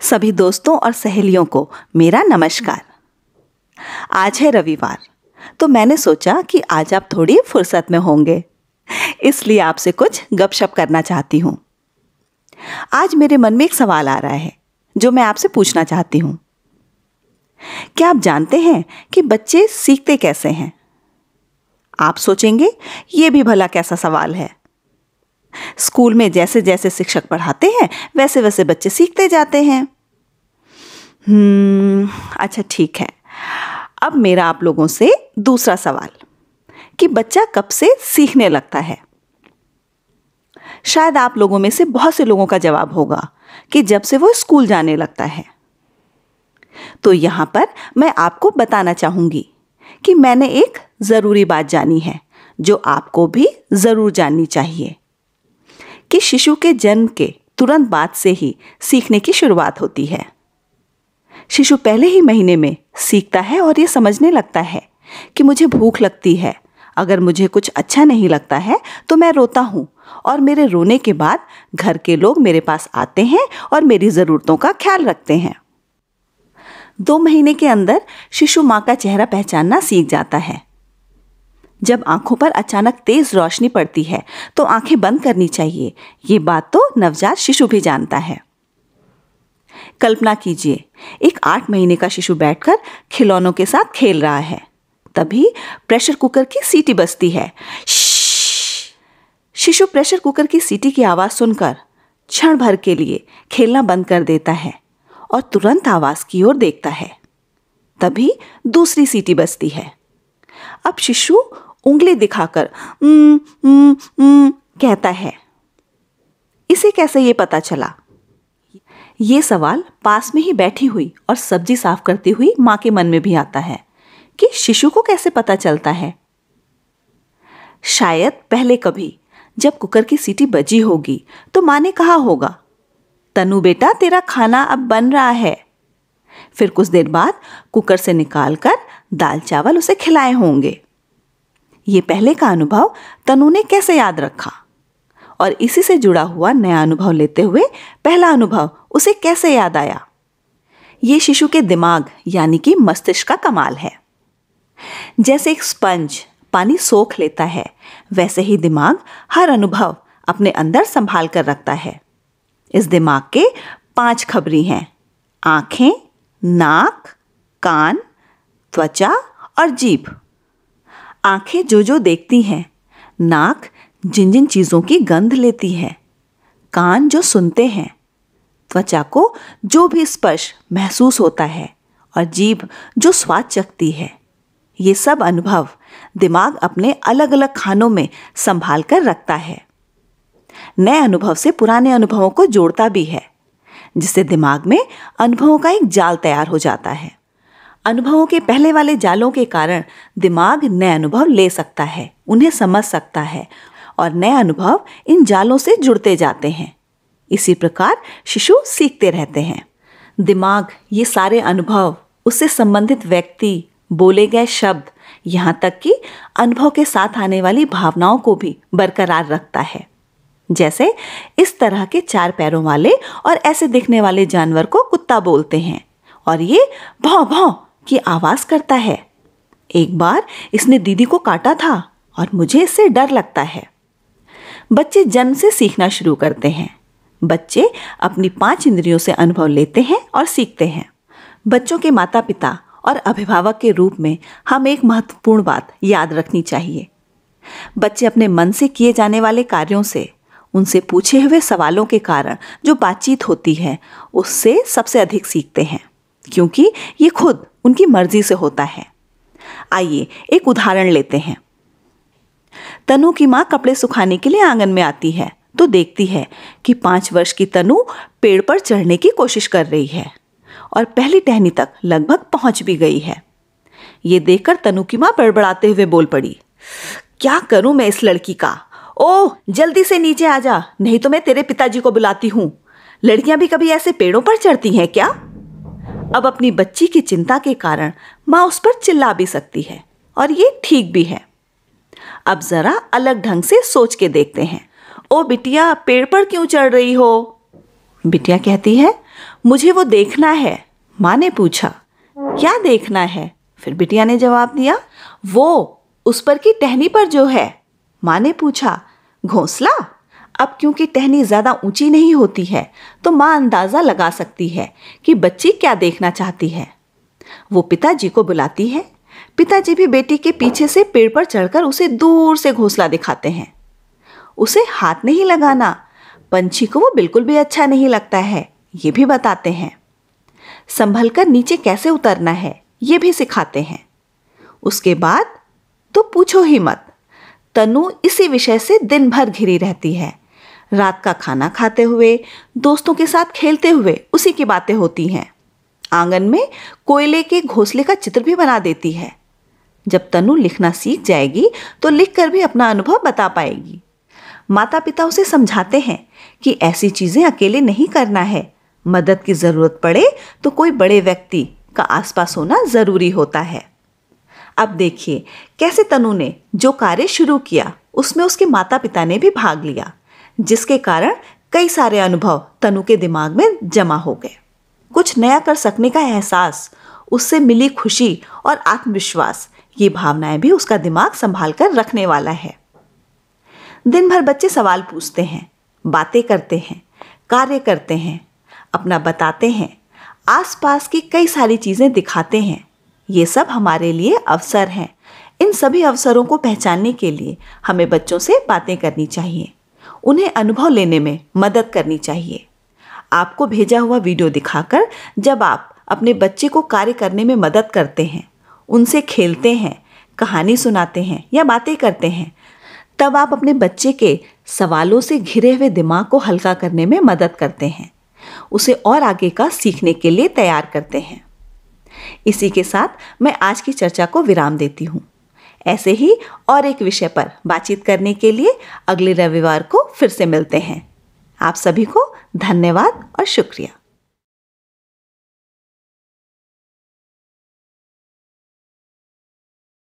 सभी दोस्तों और सहेलियों को मेरा नमस्कार। आज है रविवार, तो मैंने सोचा कि आज आप थोड़ी फुर्सत में होंगे, इसलिए आपसे कुछ गपशप करना चाहती हूँ। आज मेरे मन में एक सवाल आ रहा है जो मैं आपसे पूछना चाहती हूँ। क्या आप जानते हैं कि बच्चे सीखते कैसे हैं? आप सोचेंगे ये भी भला कैसा सवाल है। स्कूल में जैसे जैसे शिक्षक पढ़ाते हैं वैसे वैसे बच्चे सीखते जाते हैं। अच्छा ठीक है। अब मेरा आप लोगों से दूसरा सवाल कि बच्चा कब से सीखने लगता है? शायद आप लोगों में से बहुत से लोगों का जवाब होगा कि जब से वो स्कूल जाने लगता है। तो यहाँ पर मैं आपको बताना चाहूँगी कि मैंने एक ज़रूरी बात जानी है जो आपको भी ज़रूर जाननी चाहिए कि शिशु के जन्म के तुरंत बाद से ही सीखने की शुरुआत होती है। शिशु पहले ही महीने में सीखता है और ये समझने लगता है कि मुझे भूख लगती है। अगर मुझे कुछ अच्छा नहीं लगता है तो मैं रोता हूँ और मेरे रोने के बाद घर के लोग मेरे पास आते हैं और मेरी ज़रूरतों का ख्याल रखते हैं। 2 महीने के अंदर शिशु माँ का चेहरा पहचानना सीख जाता है। जब आंखों पर अचानक तेज रोशनी पड़ती है तो आंखें बंद करनी चाहिए। ये बात तो नवजात शिशु भी जानता है। कल्पना कीजिए, एक 8 महीने का शिशु बैठकर खिलौनों के साथ खेल रहा है। तभी प्रेशर कुकर की सीटी बजती है। शिशु प्रेशर कुकर की सीटी की आवाज सुनकर क्षण भर के लिए खेलना बंद कर देता है और तुरंत आवाज की ओर देखता है। तभी दूसरी सीटी बजती है। अब शिशु उंगली दिखाकर कहता है। इसे कैसे ये पता चला? ये सवाल पास में ही बैठी हुई और सब्जी साफ करती हुई माँ के मन में भी आता है कि शिशु को कैसे पता चलता है। शायद पहले कभी जब कुकर की सीटी बजी होगी तो माँ ने कहा होगा, तनु बेटा तेरा खाना अब बन रहा है। फिर कुछ देर बाद कुकर से निकालकर दाल चावल उसे खिलाए होंगे। ये पहले का अनुभव तनु ने कैसे याद रखा और इसी से जुड़ा हुआ नया अनुभव लेते हुए पहला अनुभव उसे कैसे याद आया? ये शिशु के दिमाग यानी कि मस्तिष्क का कमाल है। जैसे एक स्पंज पानी सोख लेता है, वैसे ही दिमाग हर अनुभव अपने अंदर संभाल कर रखता है। इस दिमाग के 5 खबरी हैं: आंखें, नाक, कान, त्वचा और जीभ। आंखें जो देखती हैं, नाक जिन जिन चीज़ों की गंध लेती है, कान जो सुनते हैं, त्वचा को जो भी स्पर्श महसूस होता है और जीभ जो स्वाद चखती है। ये सब अनुभव दिमाग अपने अलग अलग खानों में संभाल कर रखता है। नए अनुभव से पुराने अनुभवों को जोड़ता भी है, जिससे दिमाग में अनुभवों का एक जाल तैयार हो जाता है। अनुभवों के पहले वाले जालों के कारण दिमाग नए अनुभव ले सकता है, उन्हें समझ सकता है और नए अनुभव इन जालों से जुड़ते जाते हैं। इसी प्रकार शिशु सीखते रहते हैं। दिमाग ये सारे अनुभव, उससे संबंधित व्यक्ति, बोले गए शब्द, यहाँ तक कि अनुभव के साथ आने वाली भावनाओं को भी बरकरार रखता है। जैसे इस तरह के 4 पैरों वाले और ऐसे दिखने वाले जानवर को कुत्ता बोलते हैं और ये भौं भौं की आवाज करता है। एक बार इसने दीदी को काटा था और मुझे इससे डर लगता है। बच्चे जन्म से सीखना शुरू करते हैं। बच्चे अपनी 5 इंद्रियों से अनुभव लेते हैं और सीखते हैं। बच्चों के माता पिता और अभिभावक के रूप में हम एक महत्वपूर्ण बात याद रखनी चाहिए। बच्चे अपने मन से किए जाने वाले कार्यों से, उनसे पूछे हुए सवालों के कारण जो बातचीत होती है, उससे सबसे अधिक सीखते हैं, क्योंकि ये खुद उनकी मर्जी से होता है। आइए एक उदाहरण लेते हैं। तनु की माँ कपड़े सुखाने के लिए आंगन में आती है तो देखती है कि 5 वर्ष की तनु पेड़ पर चढ़ने की कोशिश कर रही है और पहली टहनी तक लगभग पहुंच भी गई है। ये देखकर तनु की माँ बड़बड़ाते हुए बोल पड़ी, क्या करूं मैं इस लड़की का? ओह जल्दी से नीचे आ जा, नहीं तो मैं तेरे पिताजी को बुलाती हूँ। लड़कियां भी कभी ऐसे पेड़ों पर चढ़ती हैं क्या? अब अपनी बच्ची की चिंता के कारण माँ उस पर चिल्ला भी सकती है और ये ठीक भी है। अब जरा अलग ढंग से सोच के देखते हैं। ओ बिटिया, पेड़ पर क्यों चढ़ रही हो? बिटिया कहती है, मुझे वो देखना है, माँ ने पूछा। क्या देखना है? फिर बिटिया ने जवाब दिया। वो उस पर की टहनी पर जो है, माँ ने पूछा। घोंसला? अब क्योंकि टहनी ज्यादा ऊंची नहीं होती है तो माँ अंदाजा लगा सकती है कि बच्ची क्या देखना चाहती है। वो पिताजी को बुलाती है। पिताजी भी बेटी के पीछे से पेड़ पर चढ़कर उसे दूर से घोंसला दिखाते हैं। उसे हाथ नहीं लगाना, पंछी को वो बिल्कुल भी अच्छा नहीं लगता है, ये भी बताते हैं। संभल कर नीचे कैसे उतरना है ये भी सिखाते हैं। उसके बाद तो पूछो ही मत, तनु इसी विषय से दिन भर घिरी रहती है। रात का खाना खाते हुए, दोस्तों के साथ खेलते हुए उसी की बातें होती हैं। आंगन में कोयले के घोंसले का चित्र भी बना देती है। जब तनु लिखना सीख जाएगी तो लिखकर भी अपना अनुभव बता पाएगी। माता पिता उसे समझाते हैं कि ऐसी चीजें अकेले नहीं करना है, मदद की जरूरत पड़े तो कोई बड़े व्यक्ति का आसपास होना जरूरी होता है। अब देखिए कैसे तनु ने जो कार्य शुरू किया उसमें उसके माता पिता ने भी भाग लिया, जिसके कारण कई सारे अनुभव तनु के दिमाग में जमा हो गए। कुछ नया कर सकने का एहसास, उससे मिली खुशी और आत्मविश्वास, ये भावनाएं भी उसका दिमाग संभाल कर रखने वाला है। दिन भर बच्चे सवाल पूछते हैं, बातें करते हैं, कार्य करते हैं, अपना बताते हैं, आसपास की कई सारी चीजें दिखाते हैं। ये सब हमारे लिए अवसर हैं। इन सभी अवसरों को पहचानने के लिए हमें बच्चों से बातें करनी चाहिए, उन्हें अनुभव लेने में मदद करनी चाहिए। आपको भेजा हुआ वीडियो दिखाकर जब आप अपने बच्चे को कार्य करने में मदद करते हैं, उनसे खेलते हैं, कहानी सुनाते हैं या बातें करते हैं, तब आप अपने बच्चे के सवालों से घिरे हुए दिमाग को हल्का करने में मदद करते हैं, उसे और आगे का सीखने के लिए तैयार करते हैं। इसी के साथ मैं आज की चर्चा को विराम देती हूँ। ऐसे ही और एक विषय पर बातचीत करने के लिए अगले रविवार को फिर से मिलते हैं। आप सभी को धन्यवाद और शुक्रिया।